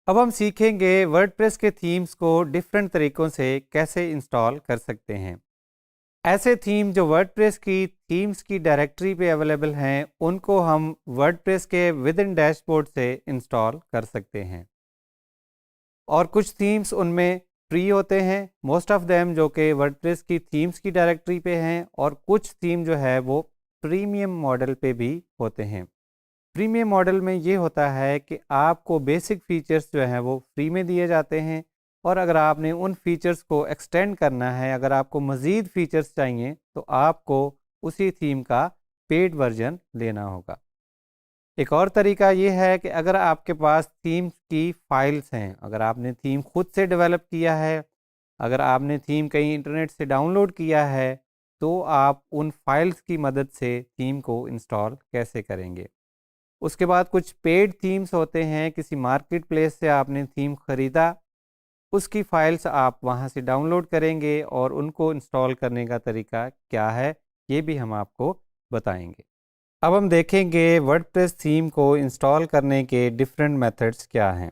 अब हम सीखेंगे वर्डप्रेस के थीम्स को डिफरेंट तरीकों से कैसे इंस्टॉल कर सकते हैं। ऐसे थीम जो वर्डप्रेस की थीम्स की डायरेक्टरी पे अवेलेबल हैं, उनको हम वर्डप्रेस के विद इन डैशबोर्ड से इंस्टॉल कर सकते हैं। और कुछ थीम्स उनमें फ्री होते हैं, मोस्ट ऑफ देम जो कि वर्डप्रेस की थीम्स की डायरेक्टरी पे हैं, और कुछ थीम जो है वो प्रीमियम मॉडल पे भी होते हैं। प्रीमियम मॉडल में ये होता है कि आपको बेसिक फीचर्स जो हैं वो फ्री में दिए जाते हैं, और अगर आपने उन फीचर्स को एक्सटेंड करना है, अगर आपको मज़ीद फीचर्स चाहिए, तो आपको उसी थीम का पेड वर्जन लेना होगा। एक और तरीका ये है कि अगर आपके पास थीम की फाइल्स हैं, अगर आपने थीम खुद से डेवलप किया है, अगर आपने थीम कहीं इंटरनेट से डाउनलोड किया है, तो आप उन फाइल्स की मदद से थीम को इंस्टॉल कैसे करेंगे। उसके बाद कुछ पेड थीम्स होते हैं, किसी मार्केट प्लेस से आपने थीम ख़रीदा, उसकी फ़ाइल्स आप वहाँ से डाउनलोड करेंगे, और उनको इंस्टॉल करने का तरीका क्या है, ये भी हम आपको बताएंगे। अब हम देखेंगे वर्डप्रेस थीम को इंस्टॉल करने के डिफरेंट मेथड्स क्या हैं।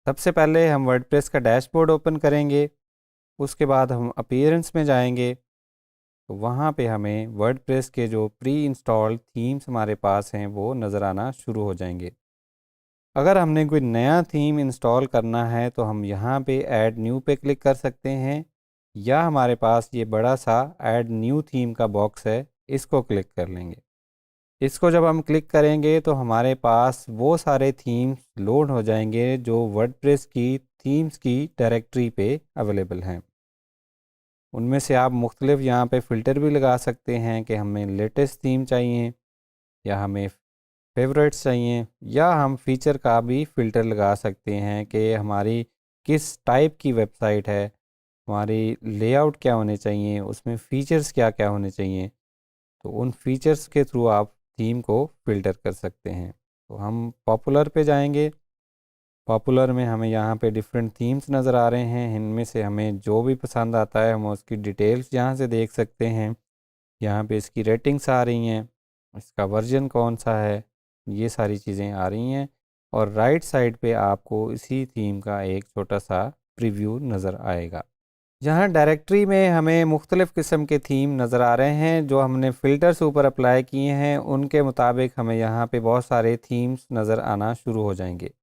सबसे पहले हम वर्डप्रेस का डैशबोर्ड ओपन करेंगे, उसके बाद हम अपीयरेंस में जाएंगे, तो वहाँ पे हमें वर्डप्रेस के जो प्री इंस्टॉल्ड थीम्स हमारे पास हैं वो नज़र आना शुरू हो जाएंगे। अगर हमने कोई नया थीम इंस्टॉल करना है तो हम यहाँ पे ऐड न्यू पे क्लिक कर सकते हैं, या हमारे पास ये बड़ा सा ऐड न्यू थीम का बॉक्स है, इसको क्लिक कर लेंगे। इसको जब हम क्लिक करेंगे तो हमारे पास वो सारे थीम्स लोड हो जाएंगे जो वर्डप्रेस की थीम्स की डायरेक्टरी पे अवेलेबल हैं। उनमें से आप मुख्तलिफ यहाँ पे फ़िल्टर भी लगा सकते हैं कि हमें लेटेस्ट थीम चाहिए, या हमें फेवरेट्स चाहिए, या हम फीचर का भी फ़िल्टर लगा सकते हैं कि हमारी किस टाइप की वेबसाइट है, हमारी लेआउट क्या होने चाहिए, उसमें फ़ीचर्स क्या क्या होने चाहिए। तो उन फीचर्स के थ्रू आप थीम को फ़िल्टर कर सकते हैं। तो हम पॉपुलर पे जाएंगे, पॉपुलर में हमें यहाँ पे डिफरेंट थीम्स नज़र आ रहे हैं, इनमें से हमें जो भी पसंद आता है हम उसकी डिटेल्स यहाँ से देख सकते हैं। यहाँ पे इसकी रेटिंग्स आ रही हैं, इसका वर्जन कौन सा है, ये सारी चीज़ें आ रही हैं। और राइट साइड पे आपको इसी थीम का एक छोटा सा प्रीव्यू नज़र आएगा। यहाँ डायरेक्टरी में हमें मुख्तलिफ़ किस्म के थीम नज़र आ रहे हैं, जो हमने फ़िल्टर्स ऊपर अप्लाई किए हैं उनके मुताबिक हमें यहाँ पे बहुत सारे थीम्स नज़र आना शुरू हो जाएंगे।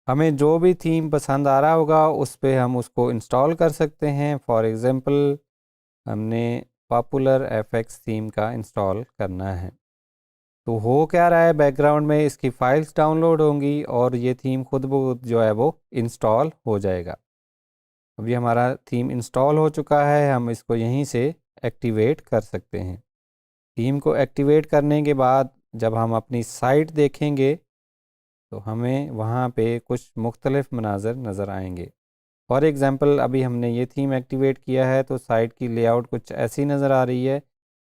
हमें जो भी थीम पसंद आ रहा होगा उस पे हम उसको इंस्टॉल कर सकते हैं। फॉर एग्ज़ाम्पल हमने पॉपुलर एफएक्स थीम का इंस्टॉल करना है, तो हो क्या रहा है, बैकग्राउंड में इसकी फ़ाइल्स डाउनलोड होंगी और ये थीम खुद ब खुद जो है वो इंस्टॉल हो जाएगा। अभी हमारा थीम इंस्टॉल हो चुका है, हम इसको यहीं से एक्टिवेट कर सकते हैं। थीम को एक्टिवेट करने के बाद जब हम अपनी साइट देखेंगे तो हमें वहाँ पे कुछ मुख्तलिफ़ मनाज़र नज़र आएंगे। फॉर एग्ज़ाम्पल अभी हमने ये थीम एक्टिवेट किया है तो साइट की लेआउट कुछ ऐसी नज़र आ रही है।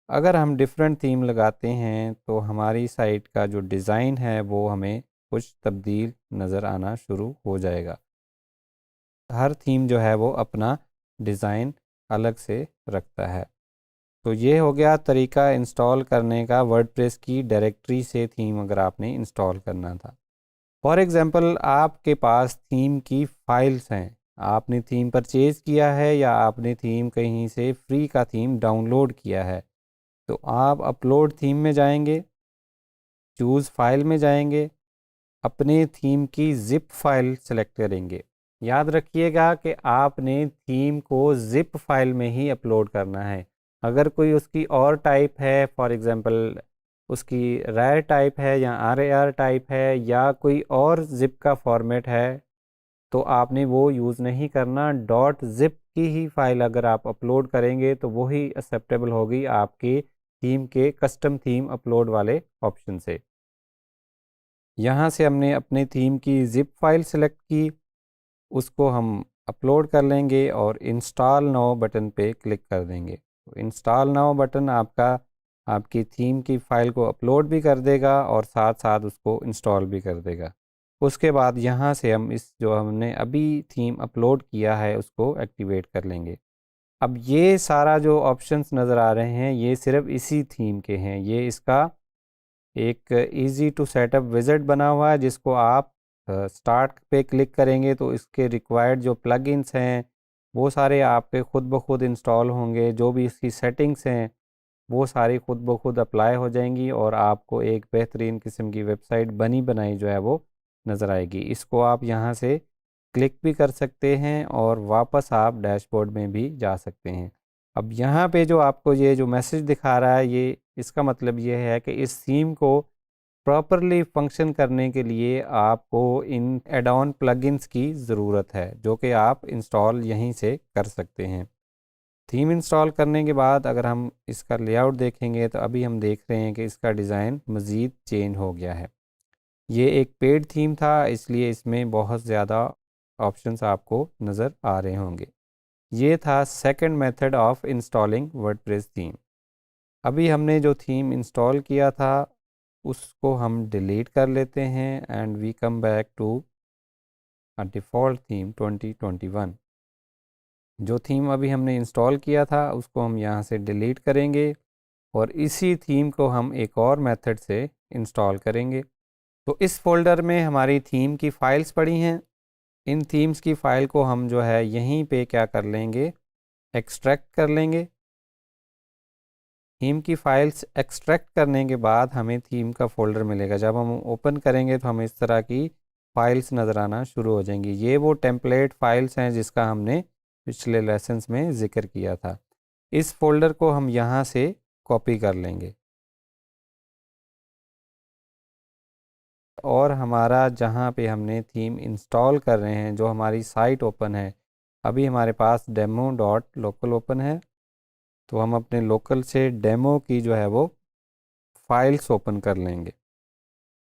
अगर हम डिफरेंट थीम लगाते हैं तो हमारी साइट का जो डिज़ाइन है वो हमें कुछ तब्दील नज़र आना शुरू हो जाएगा। हर थीम जो है वो अपना डिज़ाइन अलग से रखता है। तो ये हो गया तरीका इंस्टॉल करने का वर्डप्रेस की डायरेक्टरी से थीम अगर आपने इंस्टॉल करना था। फॉर एग्ज़ाम्पल आपके पास थीम की फ़ाइल्स हैं, आपने थीम परचेज़ किया है या आपने थीम कहीं से फ्री का थीम डाउनलोड किया है, तो आप अपलोड थीम में जाएंगे, चूज़ फाइल में जाएंगे, अपने थीम की ज़िप फाइल सेलेक्ट करेंगे। याद रखिएगा कि आपने थीम को ज़िप फाइल में ही अपलोड करना है। अगर कोई उसकी और टाइप है, फॉर एग्ज़ाम्पल उसकी रैर टाइप है या आर टाइप है या कोई और ज़िप का फॉर्मेट है, तो आपने वो यूज़ नहीं करना। डॉट ज़िप की ही फ़ाइल अगर आप अपलोड करेंगे तो वही एक्सेप्टेबल होगी आपकी थीम के कस्टम थीम अपलोड वाले ऑप्शन से। यहाँ से हमने अपने थीम की ज़िप फाइल सेलेक्ट की, उसको हम अपलोड कर लेंगे और इंस्टॉल नाउ बटन पे क्लिक कर देंगे। तो इंस्टॉल नाउ बटन आपका आपकी थीम की फ़ाइल को अपलोड भी कर देगा और साथ साथ उसको इंस्टॉल भी कर देगा। उसके बाद यहाँ से हम इस जो हमने अभी थीम अपलोड किया है उसको एक्टिवेट कर लेंगे। अब ये सारा जो ऑप्शंस नज़र आ रहे हैं ये सिर्फ इसी थीम के हैं। ये इसका एक ईज़ी टू सेटअप विज़िट बना हुआ है जिसको आप स्टार्ट पे क्लिक करेंगे तो इसके रिक्वायर्ड जो प्लगइन्स हैं वो सारे आपके खुद ब खुद इंस्टॉल होंगे, जो भी इसकी सेटिंग्स हैं वो सारी खुद ब खुद अप्लाई हो जाएंगी और आपको एक बेहतरीन किस्म की वेबसाइट बनी बनाई जो है वो नज़र आएगी। इसको आप यहाँ से क्लिक भी कर सकते हैं और वापस आप डैशबोर्ड में भी जा सकते हैं। अब यहाँ पे जो आपको ये जो मैसेज दिखा रहा है, ये इसका मतलब ये है कि इस थीम को प्रॉपरली फंक्शन करने के लिए आपको इन एड ऑन प्लगइन्स की ज़रूरत है, जो कि आप इंस्टॉल यहीं से कर सकते हैं। थीम इंस्टॉल करने के बाद अगर हम इसका लेआउट देखेंगे तो अभी हम देख रहे हैं कि इसका डिज़ाइन मज़ीद चेंज हो गया है। ये एक पेड थीम था, इसलिए इसमें बहुत ज़्यादा ऑप्शंस आपको नज़र आ रहे होंगे। ये था second method of installing WordPress theme. अभी हमने जो थीम इंस्टॉल किया था उसको हम डिलीट कर लेते हैं and we come back to a default theme 2021। जो थीम अभी हमने इंस्टॉल किया था उसको हम यहाँ से डिलीट करेंगे और इसी थीम को हम एक और मेथड से इंस्टॉल करेंगे। तो इस फोल्डर में हमारी थीम की फ़ाइल्स पड़ी हैं। इन थीम्स की फ़ाइल को हम जो है यहीं पे क्या कर लेंगे, एक्सट्रैक्ट कर लेंगे। थीम की फ़ाइल्स एक्सट्रैक्ट करने के बाद हमें थीम का फ़ोल्डर मिलेगा। जब हम ओपन करेंगे तो हमें इस तरह की फ़ाइल्स नज़र आना शुरू हो जाएंगी। ये वो टेम्पलेट फ़ाइल्स हैं जिसका हमने पिछले लेसन्स में ज़िक्र किया था। इस फ़ोल्डर को हम यहाँ से कॉपी कर लेंगे और हमारा जहाँ पे हमने थीम इंस्टॉल कर रहे हैं, जो हमारी साइट ओपन है, अभी हमारे पास demo.local ओपन है, तो हम अपने लोकल से डेमो की जो है वो फाइल्स ओपन कर लेंगे।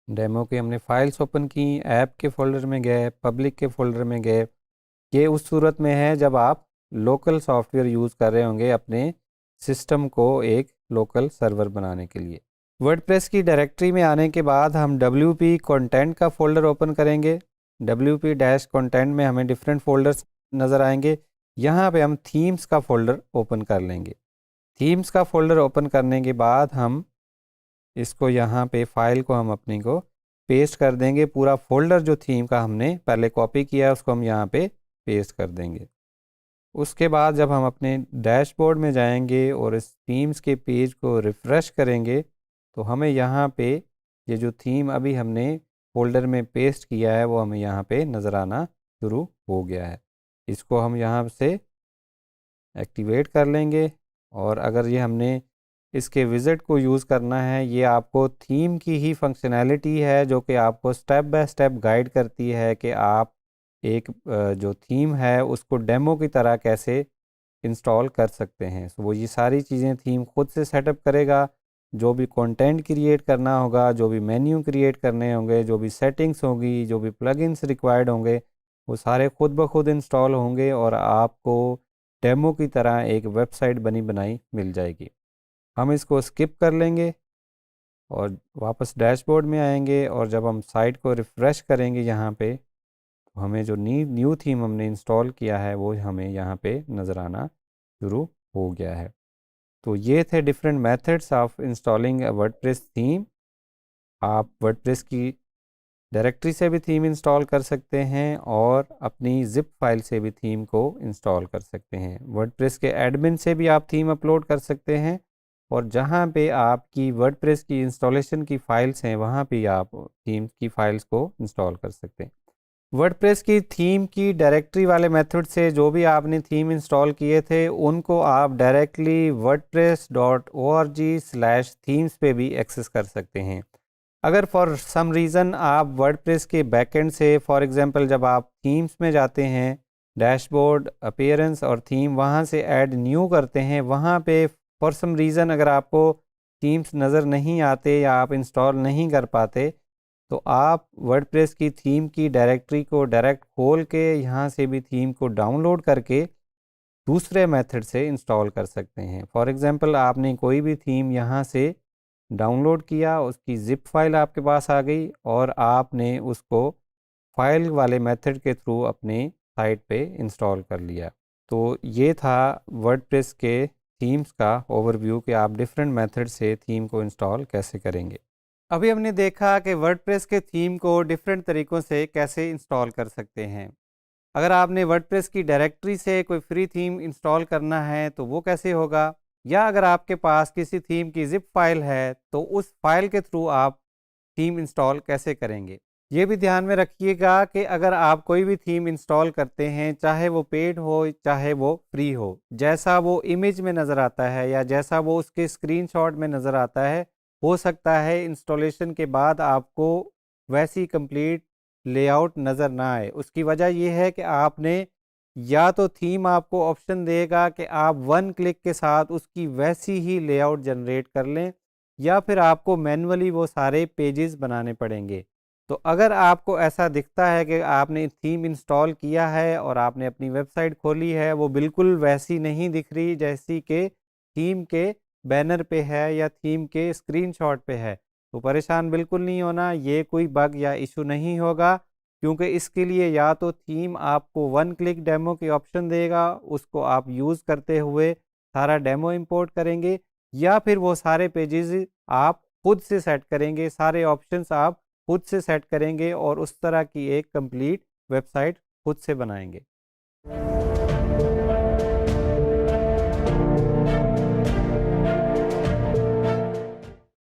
डेमो की हमने फाइल्स ओपन की, ऐप के फ़ोल्डर में गए, पब्लिक के फ़ोल्डर में गए। ये उस सूरत में है जब आप लोकल सॉफ्टवेयर यूज़ कर रहे होंगे अपने सिस्टम को एक लोकल सर्वर बनाने के लिए। वर्डप्रेस की डायरेक्टरी में आने के बाद हम WP कंटेंट का फ़ोल्डर ओपन करेंगे। WP- कंटेंट में हमें डिफरेंट फ़ोल्डर्स नज़र आएंगे। यहाँ पे हम थीम्स का फ़ोल्डर ओपन कर लेंगे। थीम्स का फ़ोल्डर ओपन करने के बाद हम इसको यहाँ पे फाइल को हम अपनी को पेस्ट कर देंगे। पूरा फ़ोल्डर जो थीम का हमने पहले कॉपी किया है उसको हम यहाँ पे पेस्ट कर देंगे। उसके बाद जब हम अपने डैशबोर्ड में जाएंगे और इस थीम्स के पेज को रिफ़्रेश करेंगे तो हमें यहाँ पे ये जो थीम अभी हमने फ़ोल्डर में पेस्ट किया है वो हमें यहाँ पे नज़र आना शुरू हो गया है। इसको हम यहाँ से एक्टिवेट कर लेंगे और अगर ये हमने इसके विज़िट को यूज़ करना है, ये आपको थीम की ही फंक्शनैलिटी है जो कि आपको स्टेप बाय स्टेप गाइड करती है कि आप एक जो थीम है उसको डेमो की तरह कैसे इंस्टॉल कर सकते हैं। वो ये सारी चीज़ें थीम खुद से सेटअप करेगा। जो भी कंटेंट क्रिएट करना होगा, जो भी मेन्यू क्रिएट करने होंगे, जो भी सेटिंग्स होंगी, जो भी प्लगइन्स रिक्वायर्ड होंगे, वो सारे खुद ब खुद इंस्टॉल होंगे और आपको डेमो की तरह एक वेबसाइट बनी बनाई मिल जाएगी। हम इसको स्किप कर लेंगे और वापस डैशबोर्ड में आएंगे और जब हम साइट को रिफ़्रेश करेंगे यहाँ पे तो हमें जो न्यू थीम हमने इंस्टॉल किया है वो हमें यहाँ पे नज़र आना शुरू हो गया है। तो ये थे different methods of installing WordPress theme. आप वर्डप्रेस की डायरेक्टरी से भी थीम इंस्टॉल कर सकते हैं और अपनी ज़िप फाइल से भी थीम को इंस्टॉल कर सकते हैं। वर्डप्रेस के एडमिन से भी आप थीम अपलोड कर सकते हैं और जहाँ पे आपकी वर्डप्रेस की इंस्टॉलेशन की फ़ाइल्स हैं वहाँ पे आप थीम की फ़ाइल्स को इंस्टॉल कर सकते हैं। वर्डप्रेस की थीम की डायरेक्टरी वाले मेथड से जो भी आपने थीम इंस्टॉल किए थे उनको आप डायरेक्टली wordpress.org/themes पे भी एक्सेस कर सकते हैं। अगर फॉर सम रीज़न आप वर्डप्रेस के बैकएंड से, फॉर एग्जांपल जब आप थीम्स में जाते हैं, डैशबोर्ड, अपीयरेंस और थीम, वहाँ से ऐड न्यू करते हैं, वहाँ पे फॉर सम रीज़न अगर आपको थीम्स नज़र नहीं आते या आप इंस्टॉल नहीं कर पाते तो आप वर्डप्रेस की थीम की डायरेक्टरी को डायरेक्ट खोल के यहाँ से भी थीम को डाउनलोड करके दूसरे मेथड से इंस्टॉल कर सकते हैं। फॉर एग्जांपल आपने कोई भी थीम यहाँ से डाउनलोड किया, उसकी ज़िप फाइल आपके पास आ गई और आपने उसको फाइल वाले मेथड के थ्रू अपने साइट पे इंस्टॉल कर लिया। तो ये था वर्डप्रेस के थीम्स का ओवरव्यू कि आप डिफरेंट मेथड से थीम को इंस्टॉल कैसे करेंगे। अभी हमने देखा कि वर्डप्रेस के थीम को डिफरेंट तरीकों से कैसे इंस्टॉल कर सकते हैं। अगर आपने वर्डप्रेस की डायरेक्टरी से कोई फ्री थीम इंस्टॉल करना है तो वो कैसे होगा, या अगर आपके पास किसी थीम की ज़िप फाइल है तो उस फाइल के थ्रू आप थीम इंस्टॉल कैसे करेंगे। ये भी ध्यान में रखिएगा कि अगर आप कोई भी थीम इंस्टॉल करते हैं, चाहे वो पेड हो चाहे वो फ्री हो, जैसा वो इमेज में नज़र आता है या जैसा वो उसके स्क्रीनशॉट में नज़र आता है, हो सकता है इंस्टॉलेशन के बाद आपको वैसी कंप्लीट लेआउट नज़र ना आए। उसकी वजह ये है कि आपने या तो थीम आपको ऑप्शन देगा कि आप वन क्लिक के साथ उसकी वैसी ही लेआउट जनरेट कर लें, या फिर आपको मैन्युअली वो सारे पेजेस बनाने पड़ेंगे। तो अगर आपको ऐसा दिखता है कि आपने थीम इंस्टॉल किया है और आपने अपनी वेबसाइट खोली है, वो बिल्कुल वैसी नहीं दिख रही जैसी कि थीम के बैनर पे है या थीम के स्क्रीनशॉट पे है, तो परेशान बिल्कुल नहीं होना, ये कोई बग या इशू नहीं होगा। क्योंकि इसके लिए या तो थीम आपको वन क्लिक डेमो की ऑप्शन देगा, उसको आप यूज़ करते हुए सारा डेमो इंपोर्ट करेंगे, या फिर वो सारे पेजेस आप खुद से सेट करेंगे, सारे ऑप्शंस आप खुद से सेट करेंगे और उस तरह की एक कंप्लीट वेबसाइट खुद से बनाएंगे।